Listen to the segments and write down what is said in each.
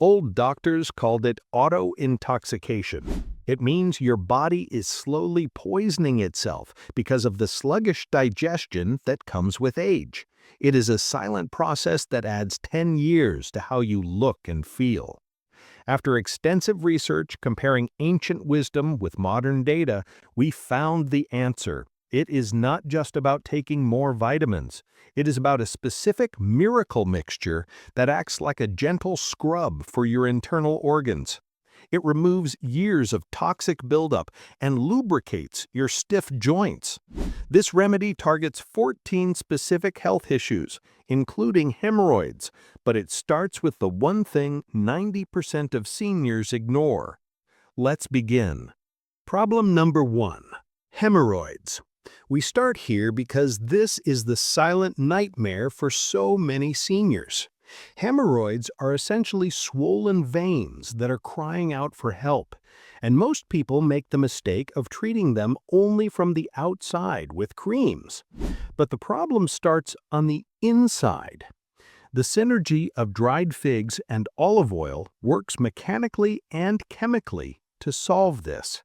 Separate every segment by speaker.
Speaker 1: Old doctors called it auto-intoxication. It means your body is slowly poisoning itself because of the sluggish digestion that comes with age. It is a silent process that adds 10 years to how you look and feel. After extensive research comparing ancient wisdom with modern data, we found the answer. It is not just about taking more vitamins. It is about a specific miracle mixture that acts like a gentle scrub for your internal organs. It removes years of toxic buildup and lubricates your stiff joints. This remedy targets 14 specific health issues, including hemorrhoids, but it starts with the one thing 90% of seniors ignore. Let's begin. Problem number 1. Hemorrhoids. We start here because this is the silent nightmare for so many seniors. Hemorrhoids are essentially swollen veins that are crying out for help, and most people make the mistake of treating them only from the outside with creams. But the problem starts on the inside. The synergy of dried figs and olive oil works mechanically and chemically to solve this.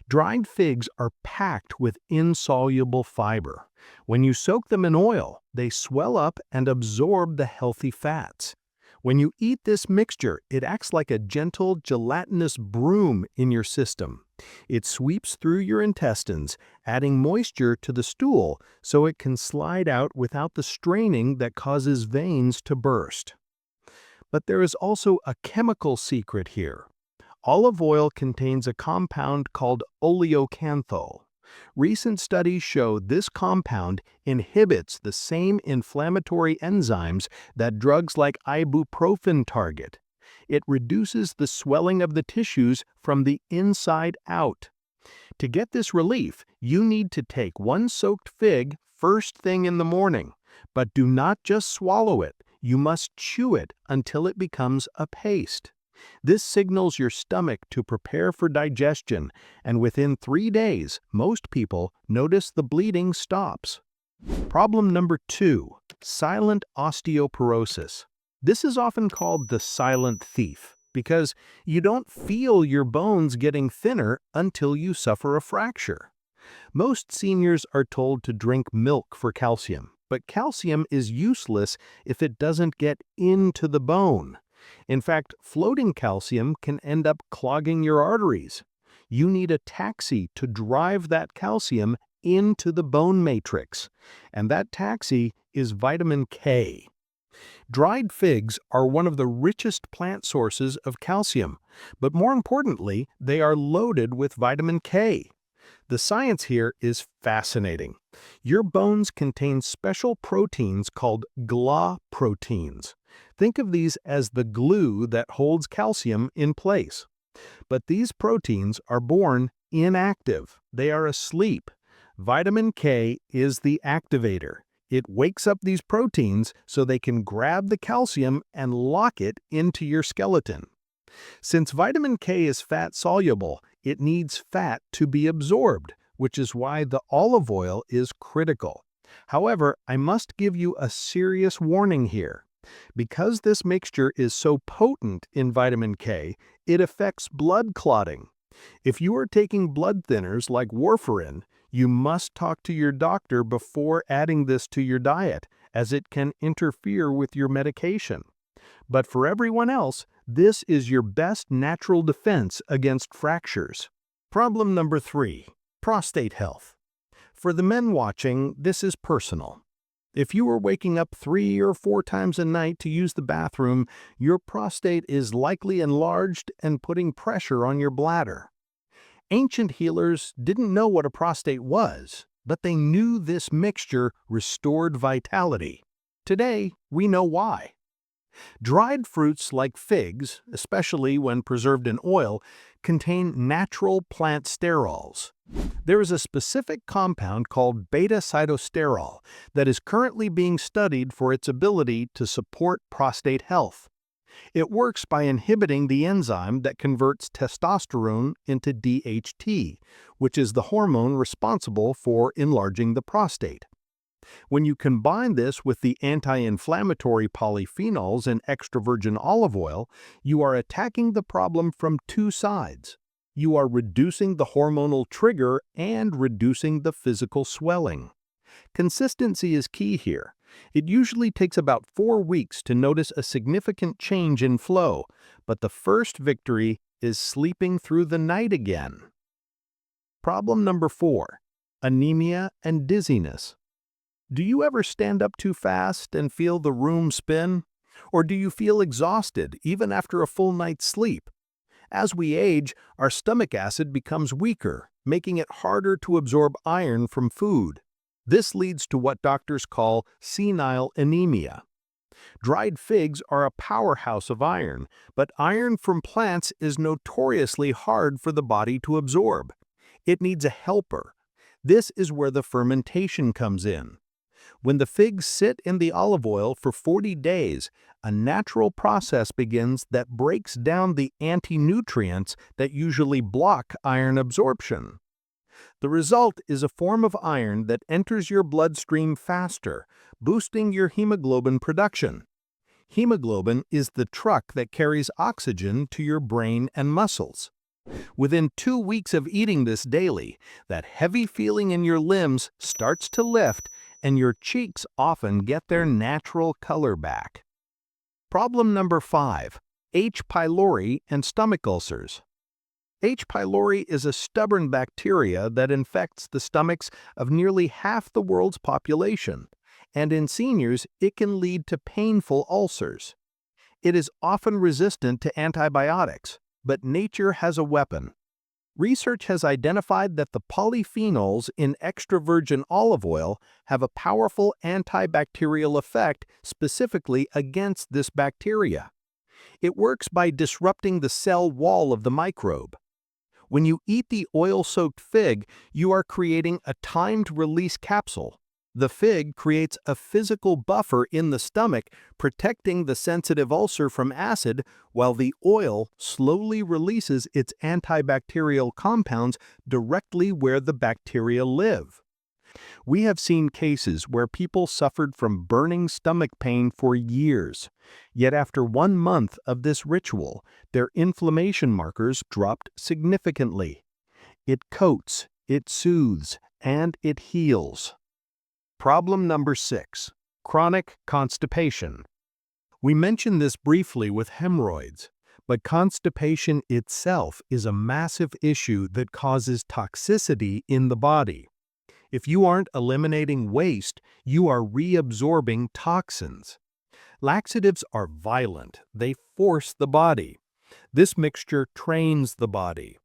Speaker 1: Dried figs are packed with insoluble fiber. When you soak them in oil, they swell up and absorb the healthy fats. When you eat this mixture, it acts like a gentle, gelatinous broom in your system. It sweeps through your intestines, adding moisture to the stool so it can slide out without the straining that causes veins to burst. But there is also a chemical secret here. Olive oil contains a compound called oleocanthal. Recent studies show this compound inhibits the same inflammatory enzymes that drugs like ibuprofen target. It reduces the swelling of the tissues from the inside out. To get this relief, you need to take one soaked fig first thing in the morning, but do not just swallow it. You must chew it until it becomes a paste. This signals your stomach to prepare for digestion, and within 3 days, most people notice the bleeding stops. Problem number 2. Silent osteoporosis. This is often called the silent thief because you don't feel your bones getting thinner until you suffer a fracture. Most seniors are told to drink milk for calcium, but calcium is useless if it doesn't get into the bone. In fact, floating calcium can end up clogging your arteries. You need a taxi to drive that calcium into the bone matrix, and that taxi is vitamin K. Dried figs are one of the richest plant sources of calcium, but more importantly, they are loaded with vitamin K. The science here is fascinating. Your bones contain special proteins called GLA proteins. Think of these as the glue that holds calcium in place. But these proteins are born inactive. They are asleep. Vitamin K is the activator. It wakes up these proteins so they can grab the calcium and lock it into your skeleton. Since vitamin K is fat-soluble, it needs fat to be absorbed, which is why the olive oil is critical. However, I must give you a serious warning here. Because this mixture is so potent in vitamin K, it affects blood clotting. If you are taking blood thinners like warfarin, you must talk to your doctor before adding this to your diet, as it can interfere with your medication. But for everyone else, this is your best natural defense against fractures. Problem number 3. Prostate health. For the men watching, this is personal. If you are waking up 3 or 4 times a night to use the bathroom, your prostate is likely enlarged and putting pressure on your bladder. Ancient healers didn't know what a prostate was, but they knew this mixture restored vitality. Today, we know why. Dried fruits like figs, especially when preserved in oil, contain natural plant sterols. There is a specific compound called beta-cytosterol that is currently being studied for its ability to support prostate health. It works by inhibiting the enzyme that converts testosterone into DHT, which is the hormone responsible for enlarging the prostate. When you combine this with the anti-inflammatory polyphenols in extra virgin olive oil, you are attacking the problem from two sides. You are reducing the hormonal trigger and reducing the physical swelling. Consistency is key here. It usually takes about 4 weeks to notice a significant change in flow, but the first victory is sleeping through the night again. Problem number 4. Anemia and dizziness. Do you ever stand up too fast and feel the room spin? Or do you feel exhausted even after a full night's sleep? As we age, our stomach acid becomes weaker, making it harder to absorb iron from food. This leads to what doctors call senile anemia. Dried figs are a powerhouse of iron, but iron from plants is notoriously hard for the body to absorb. It needs a helper. This is where the fermentation comes in. When the figs sit in the olive oil for 40 days, a natural process begins that breaks down the anti-nutrients that usually block iron absorption. The result is a form of iron that enters your bloodstream faster, boosting your hemoglobin production. Hemoglobin is the truck that carries oxygen to your brain and muscles. Within 2 weeks of eating this daily, that heavy feeling in your limbs starts to lift, and your cheeks often get their natural color back. Problem number 5. H. pylori and stomach ulcers. H. pylori is a stubborn bacteria that infects the stomachs of nearly half the world's population, and in seniors, it can lead to painful ulcers. It is often resistant to antibiotics, but nature has a weapon. Research has identified that the polyphenols in extra virgin olive oil have a powerful antibacterial effect specifically against this bacteria. It works by disrupting the cell wall of the microbe. When you eat the oil-soaked fig, you are creating a timed-release capsule. The fig creates a physical buffer in the stomach, protecting the sensitive ulcer from acid, while the oil slowly releases its antibacterial compounds directly where the bacteria live. We have seen cases where people suffered from burning stomach pain for years, yet after 1 month of this ritual, their inflammation markers dropped significantly. It coats, it soothes, and it heals. Problem number 6. Chronic constipation. We mentioned this briefly with hemorrhoids, but constipation itself is a massive issue that causes toxicity in the body. If you aren't eliminating waste, you are reabsorbing toxins. Laxatives are violent. They force the body. This mixture trains the body.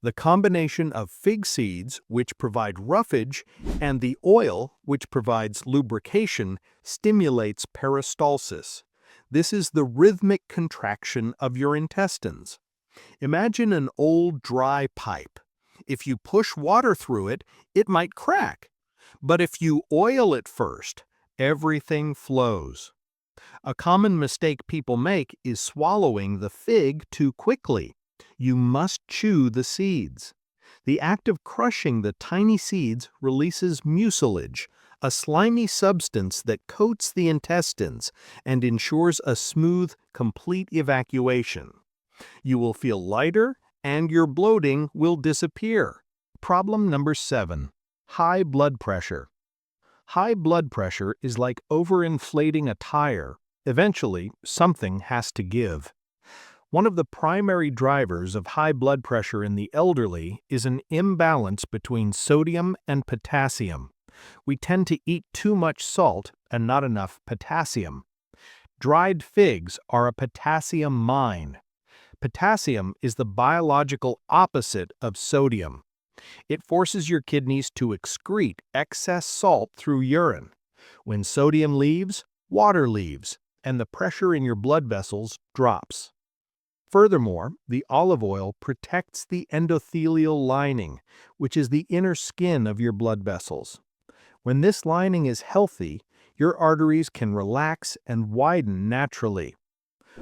Speaker 1: The combination of fig seeds, which provide roughage, and the oil, which provides lubrication, stimulates peristalsis. This is the rhythmic contraction of your intestines. Imagine an old dry pipe. If you push water through it, it might crack. But if you oil it first, everything flows. A common mistake people make is swallowing the fig too quickly. You must chew the seeds. The act of crushing the tiny seeds releases mucilage, a slimy substance that coats the intestines and ensures a smooth, complete evacuation. You will feel lighter and your bloating will disappear. Problem number 7. High blood pressure. High blood pressure is like overinflating a tire. Eventually, something has to give. One of the primary drivers of high blood pressure in the elderly is an imbalance between sodium and potassium. We tend to eat too much salt and not enough potassium. Dried figs are a potassium mine. Potassium is the biological opposite of sodium. It forces your kidneys to excrete excess salt through urine. When sodium leaves, water leaves, and the pressure in your blood vessels drops. Furthermore, the olive oil protects the endothelial lining, which is the inner skin of your blood vessels. When this lining is healthy, your arteries can relax and widen naturally.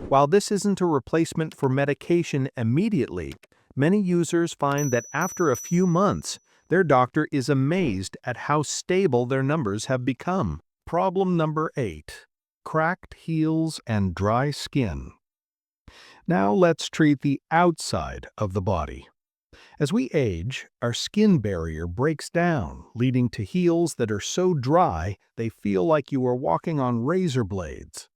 Speaker 1: While this isn't a replacement for medication immediately, many users find that after a few months, Their doctor is amazed at how stable their numbers have become. Problem number 8. Cracked heels and dry skin. Now let's treat the outside of the body. As we age, our skin barrier breaks down, leading to heels that are so dry they feel like you are walking on razor blades.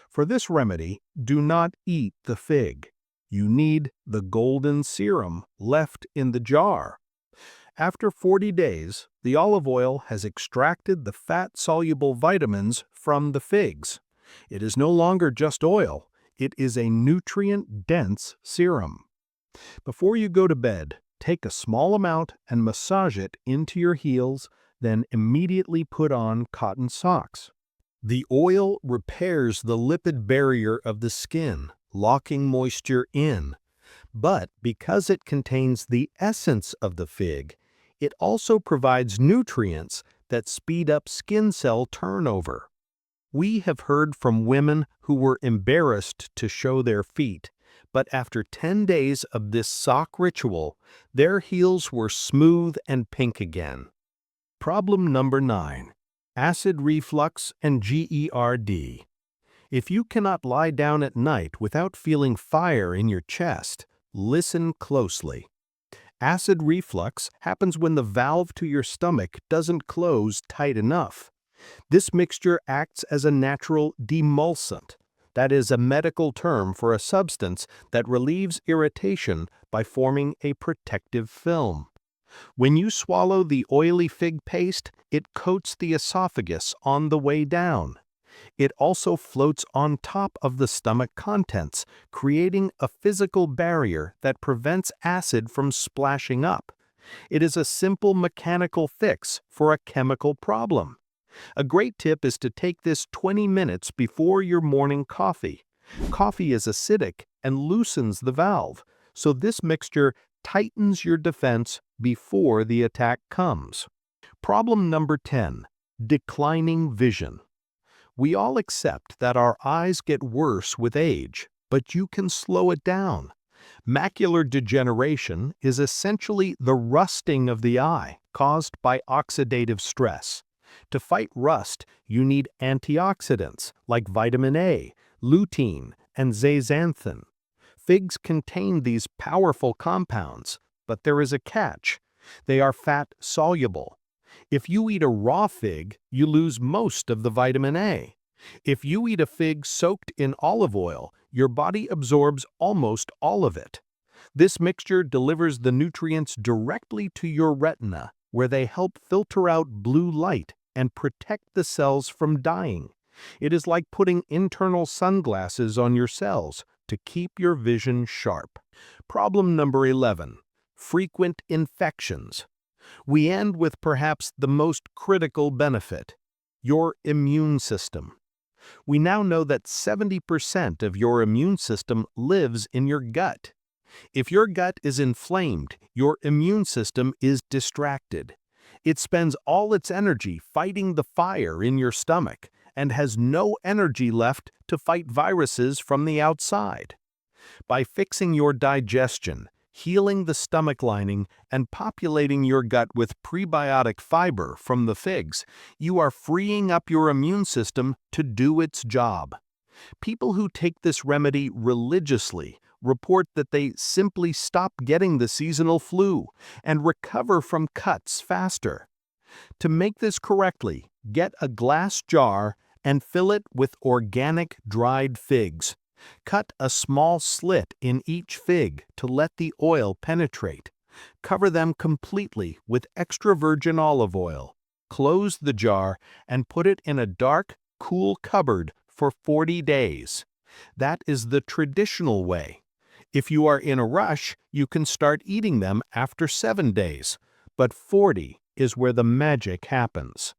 Speaker 1: For this remedy, do not eat the fig. You need the golden serum left in the jar. After 40 days, the olive oil has extracted the fat-soluble vitamins from the figs. It is no longer just oil, it is a nutrient-dense serum. Before you go to bed, take a small amount and massage it into your heels, then immediately put on cotton socks. The oil repairs the lipid barrier of the skin, locking moisture in. But because it contains the essence of the fig, it also provides nutrients that speed up skin cell turnover. We have heard from women who were embarrassed to show their feet, but after 10 days of this sock ritual, their heels were smooth and pink again. Problem number 9. Acid reflux and GERD. If you cannot lie down at night without feeling fire in your chest, listen closely. Acid reflux happens when the valve to your stomach doesn't close tight enough. This mixture acts as a natural demulcent. That is a medical term for a substance that relieves irritation by forming a protective film. When you swallow the oily fig paste, it coats the esophagus on the way down. It also floats on top of the stomach contents, creating a physical barrier that prevents acid from splashing up. It is a simple mechanical fix for a chemical problem. A great tip is to take this 20 minutes before your morning coffee. Coffee is acidic and loosens the valve, so this mixture tightens your defense before the attack comes. Problem number 10. Declining vision. We all accept that our eyes get worse with age, but you can slow it down. Macular degeneration is essentially the rusting of the eye caused by oxidative stress. To fight rust, you need antioxidants like vitamin A, lutein, and zeaxanthin. Figs contain these powerful compounds, but there is a catch. They are fat-soluble. If you eat a raw fig, you lose most of the vitamin A. If you eat a fig soaked in olive oil, your body absorbs almost all of it. This mixture delivers the nutrients directly to your retina, where they help filter out blue light and protect the cells from dying. It is like putting internal sunglasses on your cells to keep your vision sharp. Problem number 11. Frequent infections. We end with perhaps the most critical benefit, your immune system. We now know that 70% of your immune system lives in your gut. If your gut is inflamed, your immune system is distracted. It spends all its energy fighting the fire in your stomach and has no energy left to fight viruses from the outside. By fixing your digestion, healing the stomach lining, and populating your gut with prebiotic fiber from the figs, you are freeing up your immune system to do its job. People who take this remedy religiously report that they simply stop getting the seasonal flu and recover from cuts faster. To make this correctly, get a glass jar and fill it with organic dried figs. Cut a small slit in each fig to let the oil penetrate. Cover them completely with extra virgin olive oil. Close the jar and put it in a dark, cool cupboard for 40 days. That is the traditional way. If you are in a rush, you can start eating them after 7 days, but 40 is where the magic happens.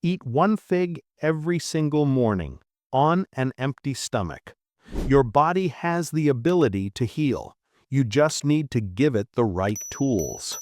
Speaker 1: Eat one fig every single morning, on an empty stomach. Your body has the ability to heal. You just need to give it the right tools.